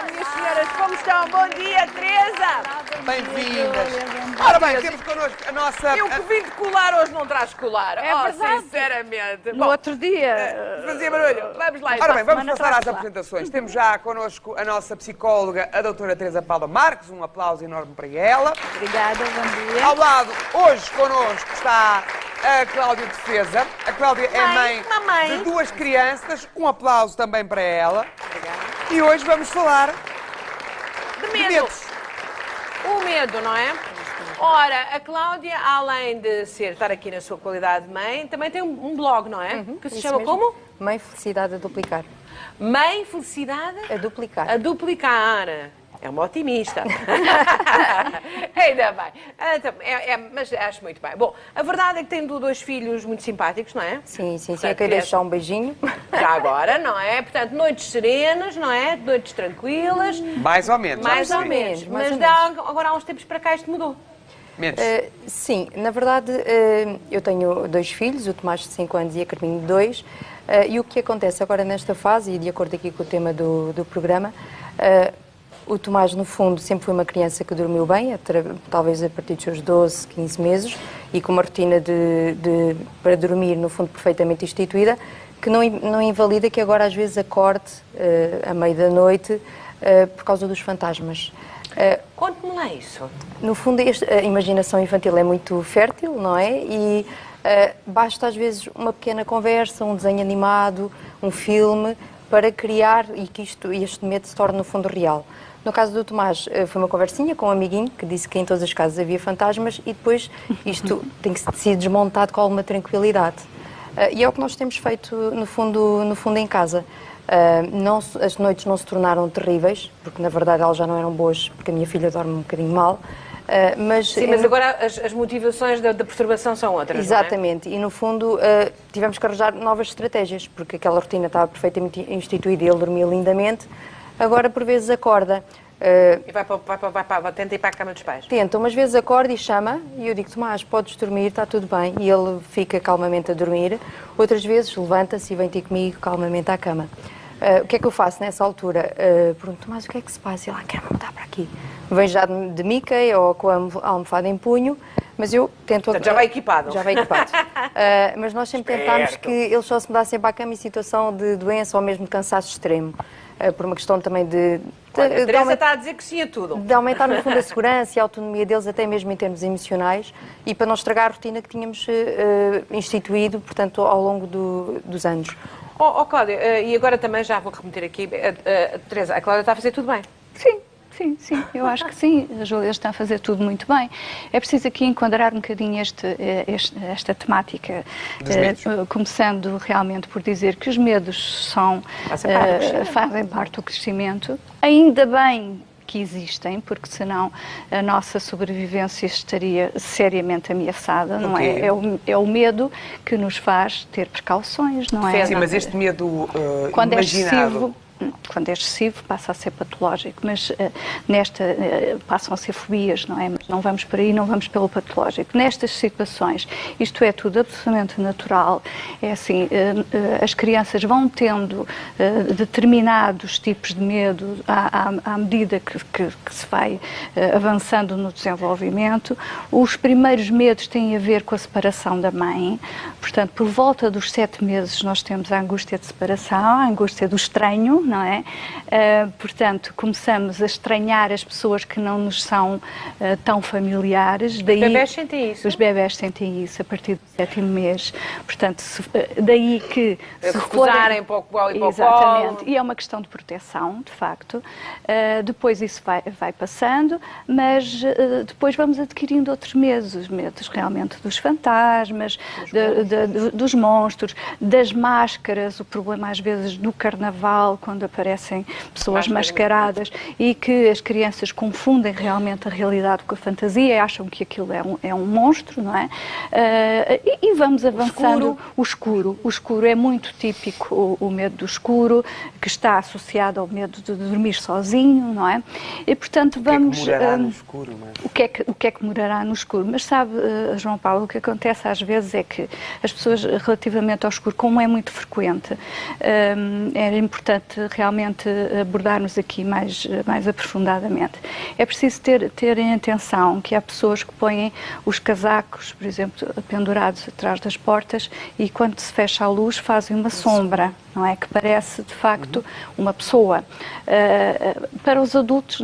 minhas senhoras, como estão? Bom dia, Teresa! Bem-vindas! Ora bem, temos connosco a nossa... Eu que vim de colar, hoje não traz colar. É verdade. Sinceramente. No outro dia... Fazia barulho. Vamos lá, Ora bem, vamos semana passar às traz lá. apresentações. Temos já connosco a nossa psicóloga, a doutora Teresa Paula Marques. Um aplauso enorme para ela. Obrigada, bom dia. Ao lado, hoje connosco está a Cláudia Defesa. A Cláudia é mãe mamãe. de duas crianças. Um aplauso também para ela. E hoje vamos falar De de medo. medos. O medo, não é? Ora, a Cláudia, além de estar aqui na sua qualidade de mãe, também tem um blog, não é? Que se Isso chama mesmo. como? Mãe Felicidade a duplicar. Mãe Felicidade A duplicar. a duplicar. É uma otimista. Ainda bem. Mas acho muito bem. Bom, a verdade é que tem dois filhos muito simpáticos, não é? Sim, sim, sim. Portanto, Eu quero deixar um beijinho. Já agora, não é? Portanto, noites serenas, não é? Noites tranquilas. Mais ou menos. Mais ou sim. menos. mais Mas ou agora há uns tempos para cá isto mudou. Menos. Sim, na verdade, eu tenho dois filhos, o Tomás de 5 anos e a Carminho de 2. E o que acontece agora nesta fase, e de acordo aqui com o tema do programa, o Tomás, no fundo, sempre foi uma criança que dormiu bem, talvez a partir dos seus 12, 15 meses, e com uma rotina para dormir, no fundo, perfeitamente instituída, que não invalida que agora às vezes acorde à meia da noite por causa dos fantasmas. Conte-me lá isso. No fundo, a imaginação infantil é muito fértil, não é? E basta às vezes uma pequena conversa, um desenho animado, um filme, para criar e que este medo se torne no fundo real. No caso do Tomás, foi uma conversinha com um amiguinho que disse que em todas as casas havia fantasmas e depois isto tem que ser desmontado com alguma tranquilidade. E é o que nós temos feito, no fundo em casa. As noites não se tornaram terríveis, porque na verdade elas já não eram boas, porque a minha filha dorme um bocadinho mal. Mas agora as motivações da perturbação são outras, exatamente, e no fundo tivemos que arranjar novas estratégias, porque aquela rotina estava perfeitamente instituída e ele dormia lindamente. Agora, por vezes, acorda. E tenta ir para a cama dos pais. Tenta, umas vezes acorda e chama, e eu digo, Tomás, podes dormir, está tudo bem. E ele fica calmamente a dormir. Outras vezes levanta-se e vem ter comigo calmamente à cama. O que é que eu faço nessa altura? Pergunto, Tomás, o que é que se passa? Ele, quer-me mudar para aqui. Vem já de Mickey ou com a almofada em punho, mas eu tento... Portanto, já vai equipado. Já vai equipado. Mas nós sempre tentámos que eles só se mudassem para a cama em situação de doença ou mesmo de cansaço extremo. Por uma questão também de A Teresa está a dizer que sim a tudo. de aumentar, no fundo, a segurança e a autonomia deles, até mesmo em termos emocionais, e para não estragar a rotina que tínhamos instituído, portanto, ao longo dos anos. Cláudia, e agora também já vou remeter aqui, Teresa, a Cláudia está a fazer tudo bem. Sim, eu acho que sim, a Júlia está a fazer tudo muito bem. É preciso aqui enquadrar um bocadinho esta temática, começando realmente por dizer que os medos fazem parte do crescimento, ainda bem que existem, porque senão a nossa sobrevivência estaria seriamente ameaçada, não é? É o medo que nos faz ter precauções, não é? Sim, mas este medo Quando imaginado... quando é excessivo passa a ser patológico, mas passam a ser fobias, não é? Mas não vamos por aí, não vamos pelo patológico. Nestas situações, isto é tudo absolutamente natural, é assim, as crianças vão tendo determinados tipos de medo à medida que se vai avançando no desenvolvimento. Os primeiros medos têm a ver com a separação da mãe, portanto, por volta dos 7 meses nós temos a angústia de separação, a angústia do estranho, não é? Portanto, começamos a estranhar as pessoas que não nos são tão familiares. Daí, Os bebés sentem isso? Os bebés sentem isso a partir do 7º mês. Portanto, daí que... se recusarem para o colo e para o exatamente, colo. e é uma questão de proteção, de facto. Depois isso vai passando, mas depois vamos adquirindo outros medos, os medos realmente dos fantasmas, dos monstros, das máscaras, o problema às vezes do carnaval, quando aparecem pessoas mascaradas e que as crianças confundem realmente a realidade com a fantasia e acham que aquilo é um monstro, não é? E vamos avançando. O escuro é muito típico, o medo do escuro, que está associado ao medo de dormir sozinho, não é? E, portanto, vamos... O que é que morará no escuro? O que é que morará no escuro? Mas sabe, João Paulo, o que acontece às vezes é que as pessoas, relativamente ao escuro, como é muito frequente, era importante realmente realmente abordarmos aqui mais aprofundadamente. É preciso ter em atenção que há pessoas que põem os casacos, por exemplo, pendurados atrás das portas e quando se fecha a luz fazem uma sombra, não é? Que parece, de facto, uma pessoa. Para os adultos,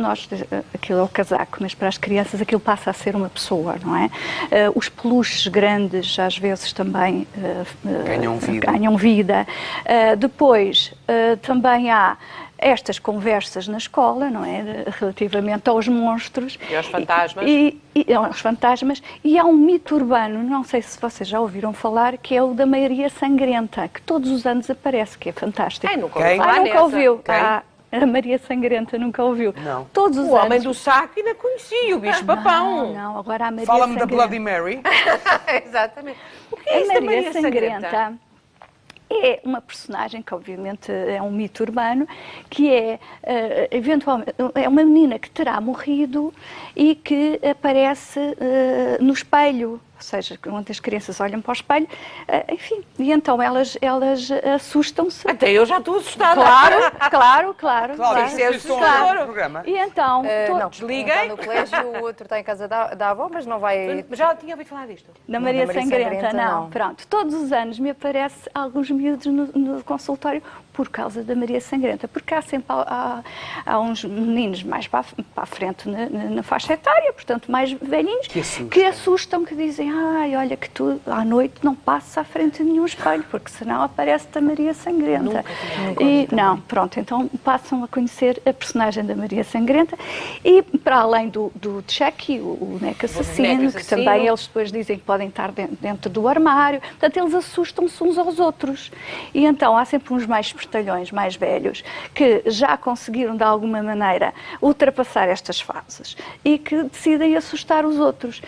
aquilo é o casaco, mas para as crianças aquilo passa a ser uma pessoa, não é? Os peluches grandes, às vezes, também ganham vida. Depois, também há estas conversas na escola, não é? Relativamente aos monstros. E aos fantasmas. E aos fantasmas. E há um mito urbano, não sei se vocês já ouviram falar, que é o da Maria Sangrenta, que todos os anos aparece, que é fantástico. Ai, nunca ouvi falar nunca ouviu? Quem? A Maria Sangrenta nunca ouviu. Não. Todos os O anos... homem do saco ainda conhecia, o bicho-papão. Não, agora a Maria Fala-me da Sangrenta. Bloody Mary. Exatamente. O que é A isso da Maria Sangrenta é uma personagem que obviamente é um mito urbano, que é eventualmente é uma menina que terá morrido e que aparece no espelho. Ou seja, quando as crianças olham para o espelho, enfim, e então elas assustam-se. Até eu já estou assustada. Claro. Claro, isso é assustador no programa. E então, Não, desliguem. um está no colégio, o outro está em casa da avó, mas não vai... Mas já tinha ouvido falar disto. da Maria Maria Sangrenta, Sangrenta, não. não. Pronto, todos os anos me aparece alguns miúdos no consultório por causa da Maria Sangrenta, porque há sempre há uns meninos mais para a frente na faixa etária, portanto mais velhinhos, que assustam, que dizem, ai, olha que tu à noite não passas à frente de nenhum espelho, porque senão aparece-te a Maria Sangrenta. Não, pronto, então passam a conhecer a personagem da Maria Sangrenta e para além do Chucky, o boneco assassino, que também eles depois dizem que podem estar dentro do armário, portanto eles assustam-se uns aos outros. E então há sempre uns mais espertalhões, mais velhos, que já conseguiram de alguma maneira ultrapassar estas fases e que decidem assustar os outros.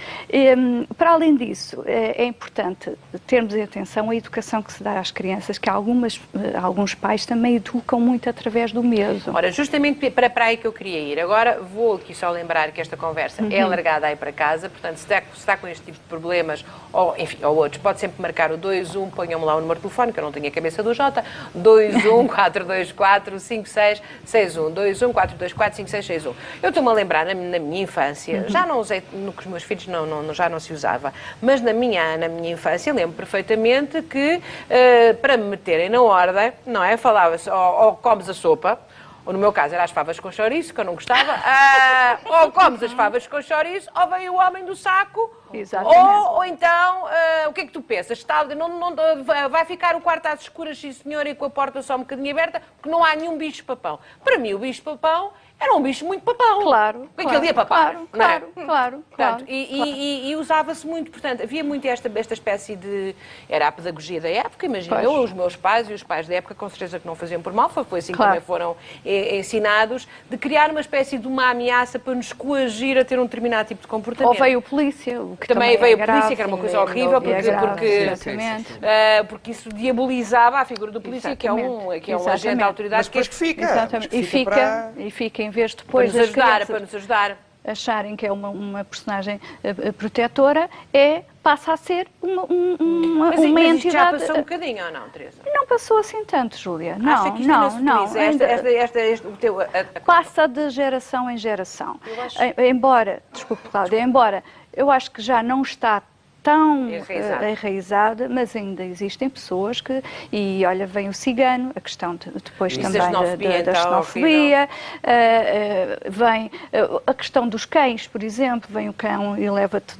Para além disso, é importante termos em atenção a educação que se dá às crianças, que alguns pais também educam muito através do medo. Ora, justamente para aí que eu queria ir. Agora vou aqui só lembrar que esta conversa é alargada aí para casa, portanto, se está com este tipo de problemas, ou enfim, ou outros, pode sempre marcar o 21, ponham-me lá o número de telefone, que eu não tenho a cabeça do Jota, 21-424-5661, 21-424-5661. Eu estou-me a lembrar, na minha infância, já não usei, no que os meus filhos já não se usava, mas na minha infância lembro perfeitamente que para me meterem na ordem, não é? Falava-se, ou comes a sopa, ou no meu caso era as favas com chouriço, que eu não gostava, ou comes as favas com chouriço, ou vem o homem do saco, ou então, o que é que tu pensas? Vai ficar o quarto às escuras, sim senhora, e com a porta só um bocadinho aberta, porque não há nenhum bicho-papão. Para mim o bicho-papão era um bicho muito papão. Claro. Porque ele ia papar, não é? Claro. E usava-se muito, portanto, havia muito esta espécie de... Era a pedagogia da época, imagina, os meus pais e os pais da época, com certeza que não faziam por mal, foi assim que também foram ensinados, de criar uma espécie de uma ameaça para nos coagir a ter um determinado tipo de comportamento. Ou veio a polícia, o que também veio a polícia, grave, que era uma coisa horrível, porque isso diabolizava a figura do polícia, que é um agente da autoridade. Mas depois que fica. Exatamente. E fica, em vez de depois para nos ajudar. Acharem que é uma personagem protetora, passa a ser uma mas entidade... Isto já passou um bocadinho, ou não, Teresa? Não passou assim tanto, Júlia. Acha que isto não. Passa de geração em geração. Embora, desculpe, Cláudia, eu acho que já não está tão enraizada, mas ainda existem pessoas que... E olha, vem o cigano, a questão depois também da xenofobia, vem a questão dos cães, por exemplo, vem o cão e leva-te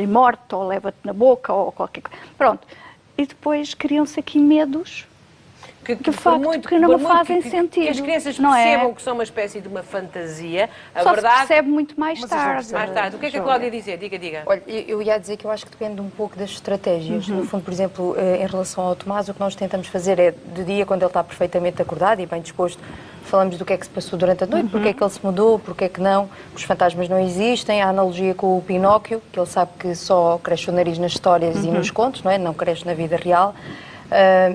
morto, ou leva-te na boca, ou qualquer coisa. Pronto. E depois criam-se aqui medos de facto, que não fazem sentido. Que as crianças percebam que são uma espécie de uma fantasia. A verdade se percebe muito mais tarde. O que é que a Cláudia ia dizer? Diga. Olha, eu ia dizer que eu acho que depende um pouco das estratégias. No fundo, por exemplo, em relação ao Tomás, o que nós tentamos fazer é, de dia, quando ele está perfeitamente acordado e bem disposto, falamos do que é que se passou durante a noite, porque é que ele se mudou, porque é que não, os fantasmas não existem, a analogia com o Pinóquio, que ele sabe que só cresce o nariz nas histórias e nos contos, não é? Não cresce na vida real.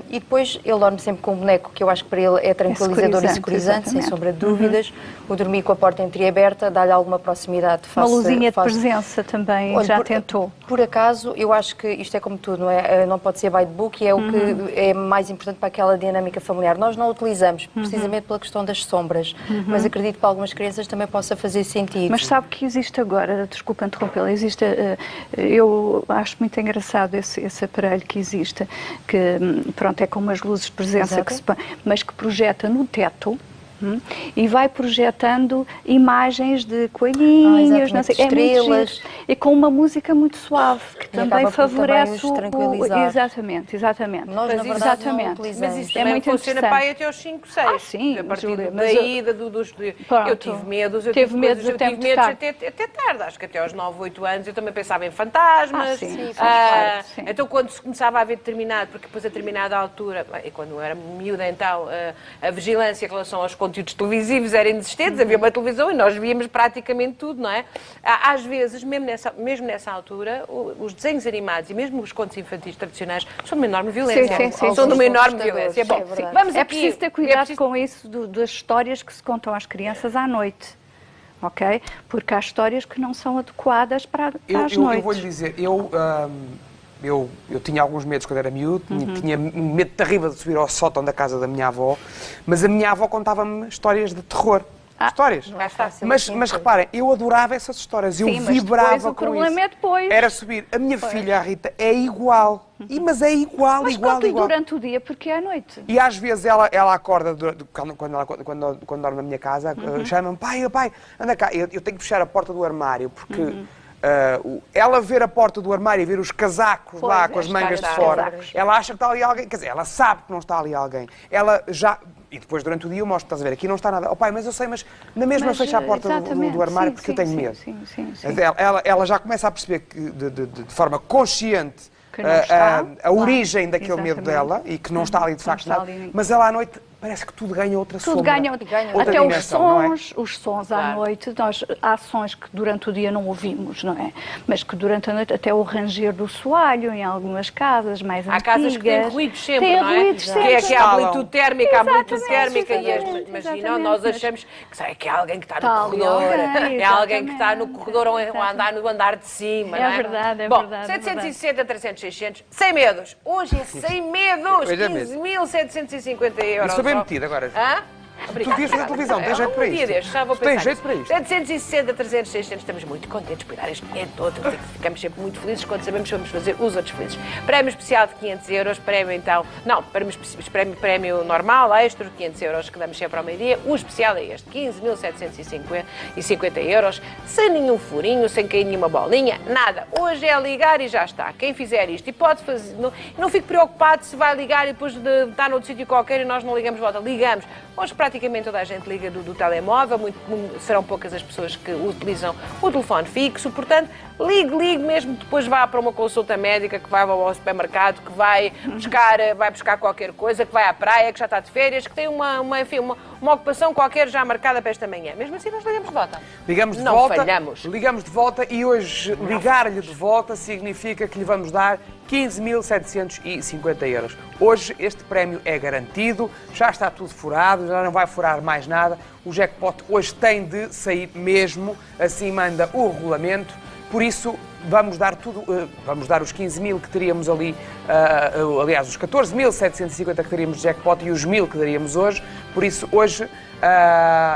E depois ele dorme sempre com um boneco que eu acho que para ele é tranquilizador e securizante, sem sombra de dúvidas. O dormir com a porta entreaberta dá-lhe alguma proximidade. Uma luzinha de presença também. Olha, já tentou? Por acaso, eu acho que isto é como tudo, não é? Não pode ser by the book e é o que é mais importante para aquela dinâmica familiar. Nós não utilizamos, precisamente pela questão das sombras, mas acredito que para algumas crianças também possa fazer sentido. Mas sabe que existe agora, desculpa interrompê-la, existe, eu acho muito engraçado esse aparelho que existe, que pronto, é com umas luzes de presença, mas que projeta no teto. E vai projetando imagens de coelhinhos, não sei, estrelas, e com uma música muito suave que também favorece o tranquilizar. Exatamente. Nós, na verdade, não utilizamos. Mas isso também funciona para aí até aos 5, 6. Sim, a partir Júlia, da ida dos... Eu tive medos, eu tive medos até tarde. Acho que até aos 9, 8 anos eu também pensava em fantasmas. Então quando se começava a ver determinado, porque depois a determinada altura, e quando eu era miúda então, a vigilância em relação aos conteúdos televisivos era inexistente, havia uma televisão e nós víamos praticamente tudo, não é? Às vezes, mesmo nessa altura, os desenhos animados e mesmo os contos infantis tradicionais são de uma enorme violência. São de uma enorme violência. Bom, vamos aqui, preciso ter cuidado com isso das histórias que se contam às crianças à noite. Ok? Porque há histórias que não são adequadas para as noites. Eu vou-lhe dizer, eu tinha alguns medos quando era miúdo, tinha um medo terrível de subir ao sótão da casa da minha avó, mas a minha avó contava-me histórias de terror. Histórias. Mas reparem, eu adorava essas histórias, eu vibrava com isso. O problema é depois. Era subir. A minha filha, a Rita, é igual. Mas é igual. Durante o dia, porque é à noite. E às vezes ela acorda, quando dorme na minha casa, chama-me, pai, anda cá, eu tenho que fechar a porta do armário, porque... ela ver a porta do armário e ver os casacos lá com as mangas de fora, ela acha que está ali alguém, quer dizer, ela sabe que não está ali alguém. Ela já... E depois durante o dia eu mostro, estás a ver, aqui não está nada. Oh pai, mas eu sei, mas na mesma fecha a porta do armário porque eu tenho medo. Sim. Ela já começa a perceber que, de forma consciente a origem daquele medo dela e que não está ali de facto nada, mas ela à noite parece que tudo ganha outra sombra. Ganha outra até dimensão, os sons à noite, há sons que durante o dia não ouvimos, não é? Mas que durante a noite, até o ranger do soalho em algumas casas mais antigas. Há casas que têm ruídos sempre, não é? Ruídos sempre. Que é a amplitude térmica, imagina, nós achamos que é alguém que está no corredor, é alguém que está no corredor ou a andar no andar de cima, não é? É verdade. Bom, 760, 300, 600, sem medos. Hoje é sem medos, 15.750 euros. Metido agora. Tu devias fazer televisão, tens jeito para isto. Já vou pensar. Tens jeito para isto. 760, 300, 600, estamos muito contentes por dar este dinheiro todo. Ficamos sempre muito felizes quando sabemos que vamos fazer os outros felizes. Prémio especial de 500 euros, prémio então... Não, prémio normal, extra, 500 euros, que damos sempre ao meio-dia. O especial é este, 15.750 euros, sem nenhum furinho, sem cair nenhuma bolinha, nada. Hoje é ligar e já está. Quem fizer isto, e pode fazer... Não fique preocupado se vai ligar e depois de estar noutro sítio qualquer e nós não ligamos de volta. Ligamos. Hoje praticamente toda a gente liga do telemóvel, serão poucas as pessoas que utilizam o telefone fixo, portanto, ligue mesmo, depois vá para uma consulta médica, que vai ao supermercado, que vai buscar qualquer coisa, que vai à praia, que já está de férias, que tem uma ocupação qualquer já marcada para esta manhã. Mesmo assim, nós ligamos de volta. Não falhamos. Ligamos de volta e hoje ligar-lhe de volta significa que lhe vamos dar 15.750 euros. Hoje este prémio é garantido, já está tudo furado, já não vai furar mais nada. O jackpot hoje tem de sair mesmo, assim manda o regulamento. Por isso, vamos dar os 15.000 que teríamos ali, aliás, os 14.750 que teríamos de jackpot e os 1.000 que daríamos hoje. Por isso, hoje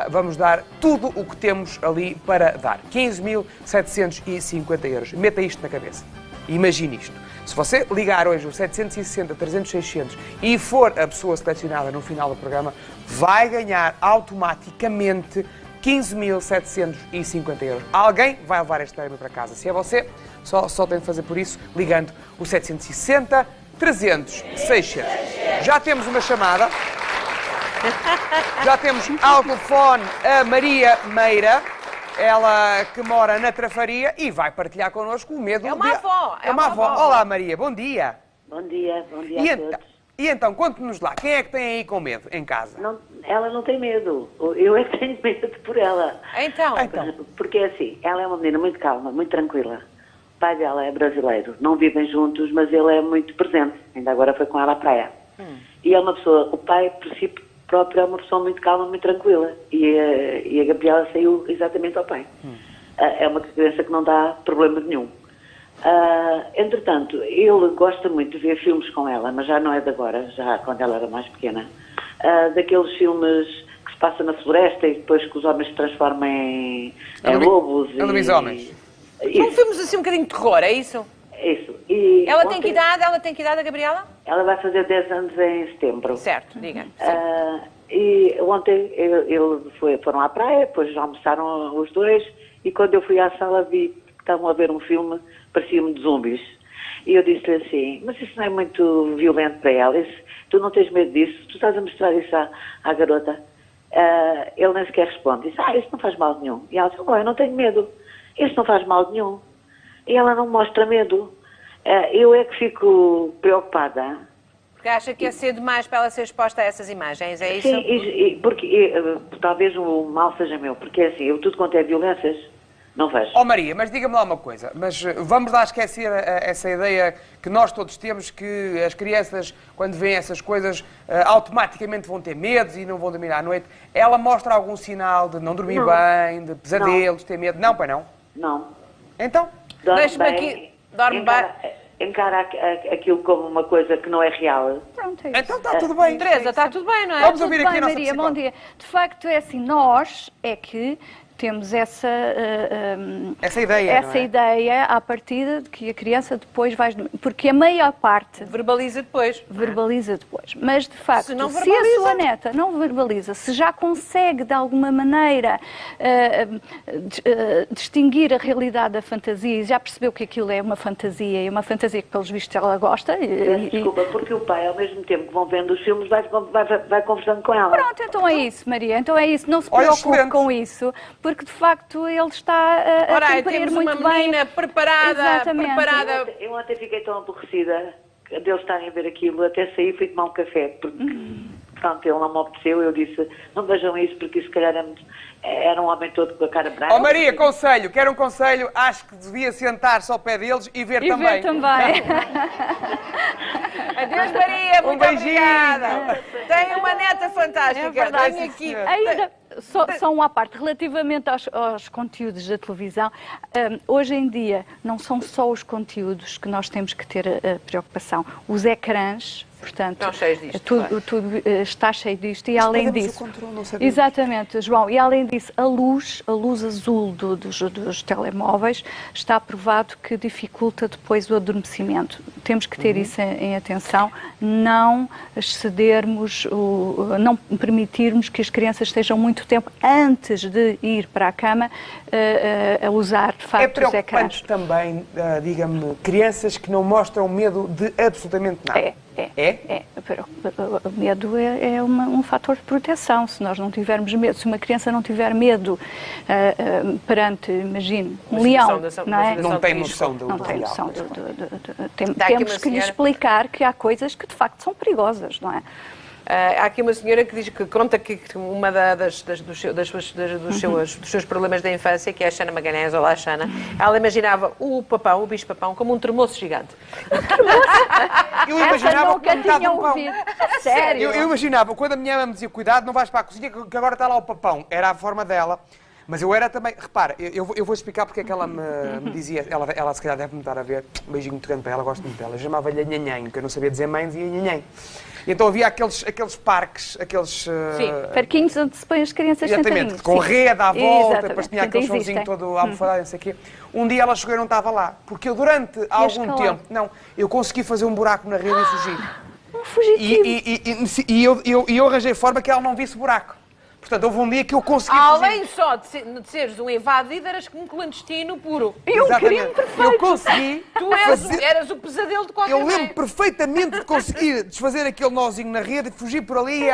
vamos dar tudo o que temos ali para dar. 15.750 euros. Meta isto na cabeça. Imagine isto. Se você ligar hoje o 760, 300, 600 e for a pessoa selecionada no final do programa, vai ganhar automaticamente 15.750 euros. Alguém vai levar este prémio para casa. Se é você, só tem de fazer por isso, ligando o 760, 300, 600. Já temos uma chamada. Já temos ao telefone a Maria Meira. Ela que mora na Trafaria e vai partilhar connosco o medo. É uma avó. É uma avó. Olá, Maria, bom dia. Bom dia a todos. E então, conte-nos lá, quem é que tem aí com medo em casa? Ela não tem medo. Eu é que tenho medo por ela. Então. Porque assim, ela é uma menina muito calma, muito tranquila. pai dela é brasileiro. Não vivem juntos, mas ele é muito presente. Ainda agora foi com ela à praia. E é uma pessoa, o pai, por si próprio, é uma pessoa muito calma, muito tranquila. E a Gabriela saiu exatamente ao pai. É uma criança que não dá problema nenhum. Entretanto, ele gosta muito de ver filmes com ela, mas já não é de agora, já quando ela era mais pequena. Daqueles filmes que se passam na floresta e depois que os homens se transformam em lobos. Em lobisomens. São filmes assim um bocadinho de terror, é isso? Isso. E Ela tem que idade, a Gabriela? Ela vai fazer 10 anos em setembro. Certo, diga. E ontem foram à praia, depois já almoçaram os dois, e quando eu fui à sala vi que estavam a ver um filme, parecia-me de zumbis. E eu disse-lhe assim, mas isso não é muito violento para ela? Disse, tu não tens medo disso? Tu estás a mostrar isso à garota? Ele nem sequer responde. Disse, isso não faz mal nenhum. E ela disse, eu não tenho medo. Isso não faz mal nenhum. E ela não mostra medo. Eu é que fico preocupada. Porque acha que é cedo demais para ela ser exposta a essas imagens, é isso? Sim, porque talvez o mal seja meu. Porque assim, eu tudo quanto é violências, não vejo. Maria, mas diga-me lá uma coisa. Mas vamos lá esquecer essa ideia que nós todos temos, que as crianças, quando veem essas coisas, automaticamente vão ter medos e não vão dormir à noite. Ela mostra algum sinal de não dormir bem, de pesadelos, de ter medo? Não, pai, não? Não. Então? Deixa-me aqui. Dorme bem. Encara aquilo como uma coisa que não é real. Pronto, é isso. Então está tudo bem. Teresa, está tudo bem, não é? Vamos ouvir aqui a nossa Maria, psicóloga. bom dia. De facto, é assim, nós é que temos essa ideia, não é? ideia à partida de que a criança depois vai... Porque a maior parte... Verbaliza depois. Verbaliza depois. Mas, de facto, Se não se a verbaliza. sua neta não verbaliza, se já consegue, de alguma maneira, distinguir a realidade da fantasia, e já percebeu que aquilo é uma fantasia, e uma fantasia que, pelos vistos, ela gosta... Desculpa, porque o pai, ao mesmo tempo que vão vendo os filmes, vai conversando com ela. Pronto, então é isso, Maria. Então é isso. Não se Olha, preocupe excelente. com isso, porque, de facto, ele está a Ora, aí cumprir temos muito uma bem. menina preparada, Exatamente. preparada. Eu ontem fiquei tão aborrecida de eles estarem a ver aquilo, até saí e fui tomar um café, porque, pronto, ele não me obedeceu, eu disse, não vejam isso, porque se calhar era um homem todo com a cara branca. Maria, conselho, quero um conselho, acho que devia sentar-se ao pé deles e ver E também. ver também. Adeus, Maria, muito beijinho. obrigada. Tem uma neta fantástica. É verdade. Tenho aqui. Ainda, só uma parte, relativamente aos conteúdos da televisão, hoje em dia não são só os conteúdos que nós temos que ter preocupação, os ecrãs, portanto, Estão cheios disto, tudo está cheio disto e além perdemos disso, o controle, não sabemos. exatamente, João, e além disso, a luz azul dos telemóveis está provado que dificulta depois o adormecimento. Temos que ter isso em atenção, não excedermos, não permitirmos que as crianças estejam muito tempo antes de ir para a cama a usar, de facto, os ecrãs. É preocupante também, diga-me, crianças que não mostram medo de absolutamente nada. O medo é um fator de proteção. Se nós não tivermos medo, se uma criança não tiver medo perante, imagine, um leão, não é? Não tem noção do Não tem real. noção. Está aqui Temos uma que lhe senhora- explicar que há coisas que de facto são perigosas, não é? Há aqui uma senhora que diz que conta que uma dos seus problemas da infância, que é a Xana Magalhães, olá Xana, ela imaginava o bicho-papão, como um termoço gigante. Eu Essa imaginava nunca metade tinha de um pão. ouvido. Sério? Eu imaginava, quando a minha mãe me dizia, cuidado, não vais para a cozinha, que agora está lá o papão. Era a forma dela. Mas eu era também, repara, eu vou explicar porque é que ela me dizia, ela se calhar deve-me estar a ver, um beijinho muito grande para ela, gosto muito dela. Eu chamava-lhe a nhanhém, que eu não sabia dizer mãe, dizia nhanhém. E então havia aqueles parques, aqueles... Parquinhos onde se põem as crianças exatamente, sentadinhas. com rede à volta, Exatamente. depois tinha aquele Existem. chãozinho todo almofadado, não sei o quê. Um dia ela chegou e não estava lá, porque eu durante algum escalar. tempo, eu consegui fazer um buraco na rede e fugir. Um fugitivo. E eu arranjei forma que ela não visse o buraco. Portanto, houve um dia que eu consegui Além só de seres um invadido, eras um clandestino puro. E um crime Exatamente. perfeito. Eu consegui Eras o pesadelo de qualquer Eu lembro mãe. perfeitamente de conseguir desfazer aquele nozinho na rede, fugir por ali e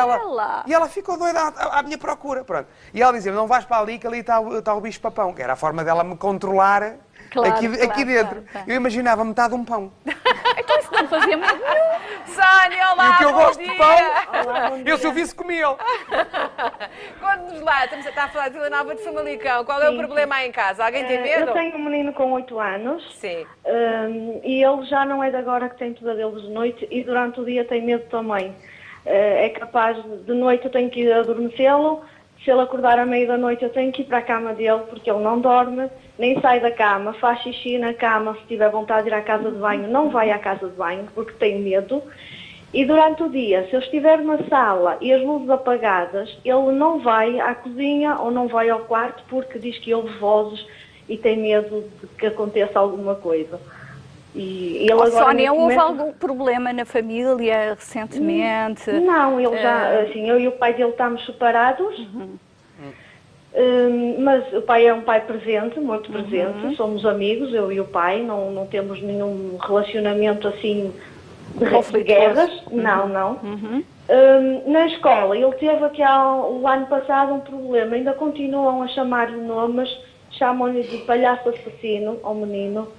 ela ficou doida à minha procura. Pronto. E ela dizia, não vais para ali que ali está o bicho-papão, que era a forma dela me controlar Claro, aqui dentro. claro. Eu imaginava metade de um pão. Então isso Não fazia medo nenhum. Sónia, olá, E o que eu bom gosto dia. de pão, Olá, bom dia. eu se eu visse comia-lo. Conte-nos lá, estamos a estar a falar de Vila Nova de Famalicão. Qual é o Sim. problema aí em casa? Alguém tem medo? Eu tenho um menino com 8 anos. Sim. E ele já não é de agora que tem pesadelos de noite e durante o dia tem medo também. É capaz de noite eu tenho que ir adormecê-lo, se ele acordar à meia da noite eu tenho que ir para a cama dele porque ele não dorme, nem sai da cama, faz xixi na cama, se tiver vontade de ir à casa de banho, não vai à casa de banho porque tem medo. E durante o dia, se eu estiver na sala e as luzes apagadas, ele não vai à cozinha ou não vai ao quarto porque diz que ouve vozes e tem medo de que aconteça alguma coisa. E ele agora, Sónia, neste houve momento- algum problema na família recentemente? Não, ele já, assim, eu e o pai dele estamos separados, mas o pai é um pai presente, muito presente, somos amigos, eu e o pai, não temos nenhum relacionamento assim de guerras, não. Na escola, ele teve aqui o ano passado um problema, ainda continuam a chamar-lhe nomes, chamam-lhe de palhaço assassino ao menino.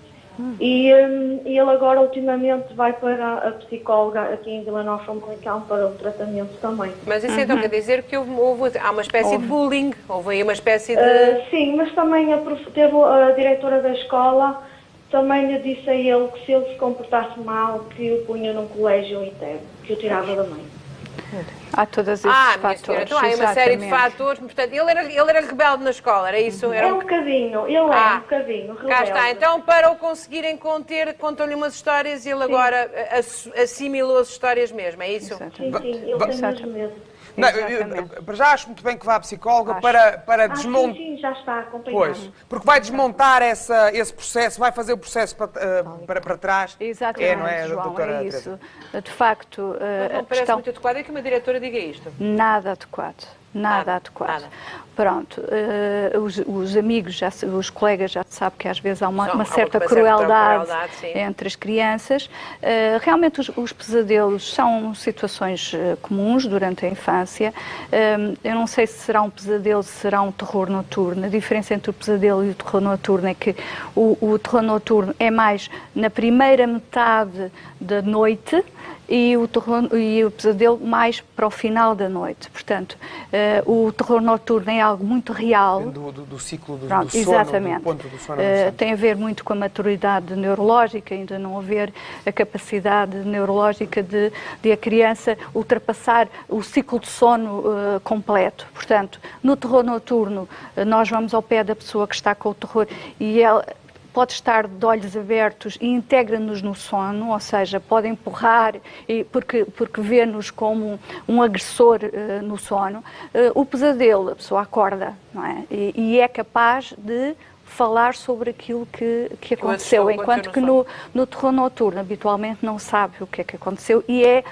E ele agora ultimamente vai para a psicóloga aqui em Vila Nova de Famalicão para um tratamento também. Mas isso então quer dizer que há uma espécie de bullying, houve aí uma espécie de... Sim, mas também teve a diretora da escola, também lhe disse a ele que se ele se comportasse mal, que o punha num colégio interno, que o tirava da mãe. Há todos esses minha fatores. senhora, então há aí uma série de exatamente. fatores, portanto, ele era rebelde na escola, era isso? Era É um bocadinho, ele é um bocadinho rebelde. Cá está, então para o conseguirem conter, contam-lhe umas histórias e ele agora assimilou as histórias mesmo, é isso? Exatamente. Sim, ele tem mesmo medo. Não, Exatamente. para já acho muito bem que vá à psicóloga Acho. para desmontar. Sim, já está acompanhado. Pois, porque vai desmontar esse processo, vai fazer o processo para trás. Exatamente, não é, João, doutora é isso. De facto, Não a parece questão... muito adequado é que uma diretora diga isto. Nada adequado. Nada adequado. nada. Pronto, os amigos, os colegas já sabem que às vezes há Há uma uma certa certa crueldade sim. entre as crianças. Realmente os pesadelos são situações comuns durante a infância. Eu não sei se será um pesadelo, se será um terror noturno. A diferença entre o pesadelo e o terror noturno é que o terror noturno é mais na primeira metade da noite e o pesadelo mais para o final da noite. Portanto, o terror noturno é algo muito real. Do ciclo do Pronto, sono, exatamente. do ponto do sono. Tem a ver muito com a maturidade neurológica, ainda não haver a capacidade neurológica de a criança ultrapassar o ciclo de sono completo. Portanto, no terror noturno, nós vamos ao pé da pessoa que está com o terror e ela pode estar de olhos abertos e integra-nos no sono, ou seja, pode empurrar porque vê-nos como um agressor no sono. O pesadelo, a pessoa acorda, não é? E é capaz de falar sobre aquilo que aconteceu, enquanto que no terror noturno habitualmente não sabe o que é que aconteceu e é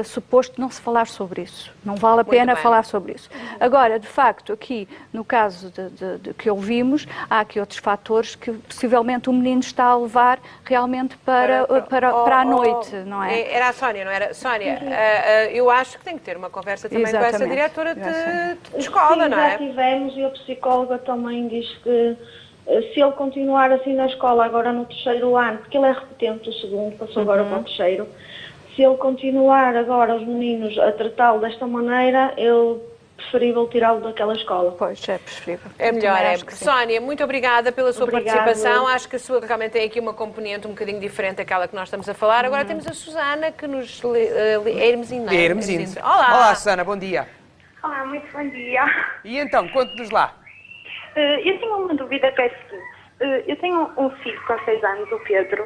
suposto não se falar sobre isso. Não vale a pena falar sobre isso. Agora, de facto, aqui, no caso de que ouvimos, há aqui outros fatores que possivelmente o menino está a levar realmente para a noite, não é? Era a Sónia, não era? Sónia, eu acho que tem que ter uma conversa também com essa Exatamente. diretora de escola, Sim, não é? já tivemos e a psicóloga também diz que se ele continuar assim na escola agora no terceiro ano, porque ele é repetente do segundo, passou agora para o terceiro, se ele continuar agora os meninos a tratá-lo desta maneira, eu preferível tirá-lo daquela escola. Pois, é preferível. É melhor, Também é. acho que sim. Sónia, muito obrigada pela sua Obrigada. participação. Acho que a sua realmente tem aqui uma componente um bocadinho diferente daquela que nós estamos a falar. Agora temos a Susana que nos... Hermesino. Olá! Olá, Susana, bom dia. Olá, muito bom dia. E então, conte-nos lá. Eu tenho uma dúvida que é a seguinte. Eu tenho um filho com 6 anos, o Pedro.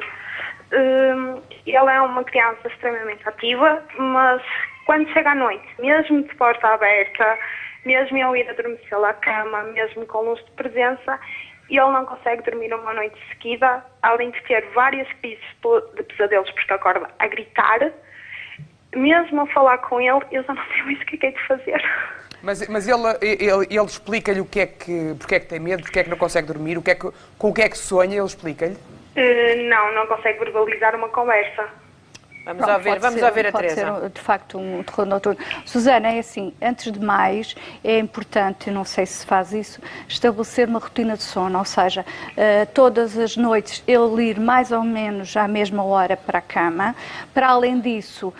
Ele é uma criança extremamente ativa, mas quando chega à noite, mesmo de porta aberta, mesmo eu ir adormecê-lo à cama, mesmo com luz de presença, ele não consegue dormir uma noite seguida, além de ter várias crises de pesadelos porque acorda a gritar. Mesmo a falar com ele, eu já não sei mais o que é de fazer. Mas ele explica-lhe porque é que tem medo, porque é que não consegue dormir, com o que é que sonha, ele explica-lhe? Não consegue verbalizar uma conversa. Vamos ouvir a Teresa. Pode ser, de facto, um terror noturno. Susana, é assim, antes de mais, é importante, não sei se faz isso, estabelecer uma rotina de sono, ou seja, todas as noites ele ir mais ou menos à mesma hora para a cama. Para além disso,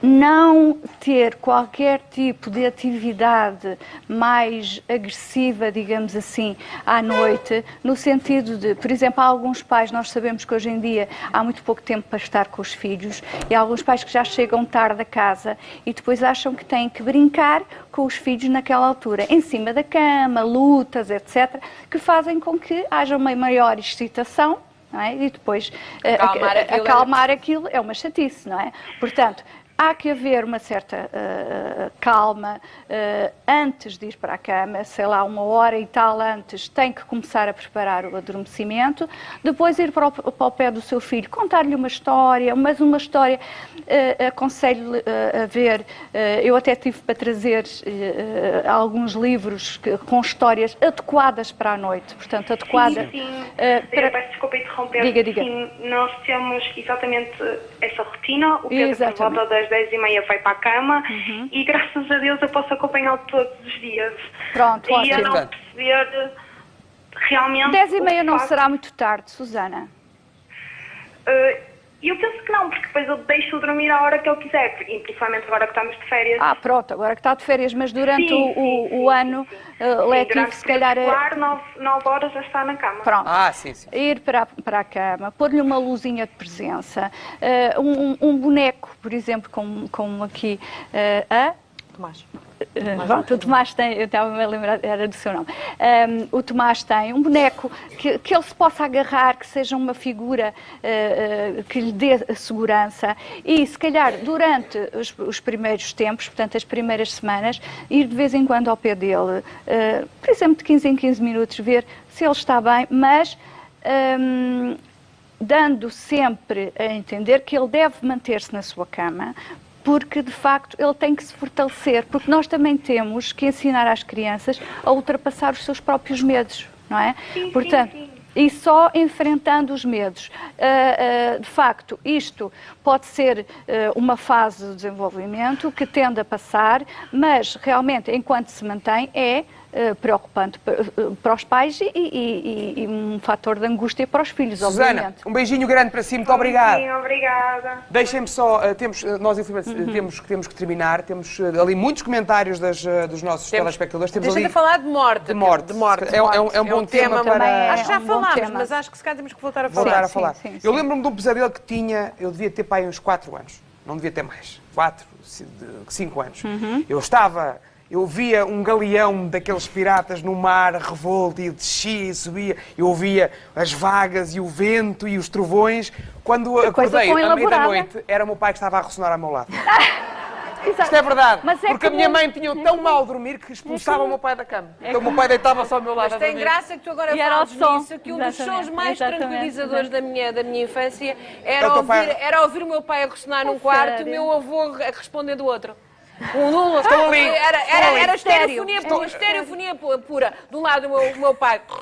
não ter qualquer tipo de atividade mais agressiva, digamos assim, à noite, no sentido de, por exemplo, há alguns pais, nós sabemos que hoje em dia há muito pouco tempo para estar com os filhos, e há alguns pais que já chegam tarde a casa e depois acham que têm que brincar com os filhos naquela altura, em cima da cama, lutas, etc., que fazem com que haja uma maior excitação, não é? E depois acalmar aquilo é uma chatice, não é? Portanto, há que haver uma certa calma antes de ir para a cama, sei lá, 1 hora e tal antes, tem que começar a preparar o adormecimento, depois ir para o pé do seu filho, contar-lhe uma história, mas uma história, aconselho-lhe a ver, eu até tive para trazer alguns livros com histórias adequadas para a noite, portanto, adequadas... Sim. Eu peço desculpa interromper. Diga. Sim, nós temos exatamente essa rotina, o Pedro por volta das 10h30 vai para a cama e graças a Deus eu posso acompanhá-lo todos os dias. Pronto, e a não perceber realmente... 10h30 não será muito tarde, Susana? Eu penso que não, porque depois eu deixo dormir à hora que eu quiser, e principalmente agora que estamos de férias. Pronto, agora que está de férias, mas durante o ano letivo, se calhar... Claro, 9 horas já está na cama. Pronto. Sim. Ir para a cama, pôr-lhe uma luzinha de presença, um boneco, por exemplo, como aqui... Tomás. O Tomás tem, eu estava-me a lembrar, era do seu nome. O Tomás tem um boneco que ele se possa agarrar, que seja uma figura que lhe dê segurança e, se calhar, durante os primeiros tempos, portanto, as primeiras semanas, ir de vez em quando ao pé dele, por exemplo, de 15 em 15 minutos, ver se ele está bem, mas dando sempre a entender que ele deve manter-se na sua cama, porque, de facto, ele tem que se fortalecer, porque nós também temos que ensinar às crianças a ultrapassar os seus próprios medos, não é? Portanto, e só enfrentando os medos. De facto, isto pode ser uma fase de desenvolvimento que tende a passar, mas, realmente, enquanto se mantém, é preocupante para os pais e um fator de angústia para os filhos, Susana, obviamente. um beijinho grande para si, muito obrigado. Sim, obrigada. Deixem-me só, temos que terminar, temos ali muitos comentários dos nossos telespectadores. Deixa-me falar de morte. De morte. É um bom tema para... Acho que já falámos, mas acho que se calhar temos que voltar a falar. Sim. Eu lembro-me de um pesadelo que tinha, eu devia ter pai uns 4 anos, não devia ter mais, 5 anos. Eu via um galeão daqueles piratas no mar revolto e descia e subia. Eu ouvia as vagas e o vento e os trovões. Quando acordei à meia da noite, era o meu pai que estava a ressonar ao meu lado. Isto é verdade, porque a minha mãe tinha tão mal dormir que expulsava o meu pai da cama. Então o meu pai deitava-se ao meu lado. Mas tem graça que tu agora falas nisso, que um dos sons mais tranquilizadores da minha infância era ouvir o meu pai a ressonar num quarto e o meu avô a responder do outro. Estou ali. Era estereofonia pura. De um lado o meu pai, do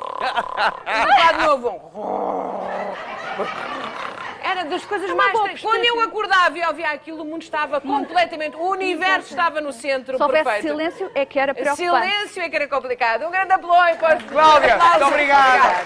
lado o meu avô. Era das coisas mais... Quando eu acordava e ouvia aquilo, o mundo estava completamente... O universo estava no centro. Se houvesse perfeito. silêncio é que era preocupante. Silêncio é que era complicado. Um grande apoio para... Cláudia, muito obrigado.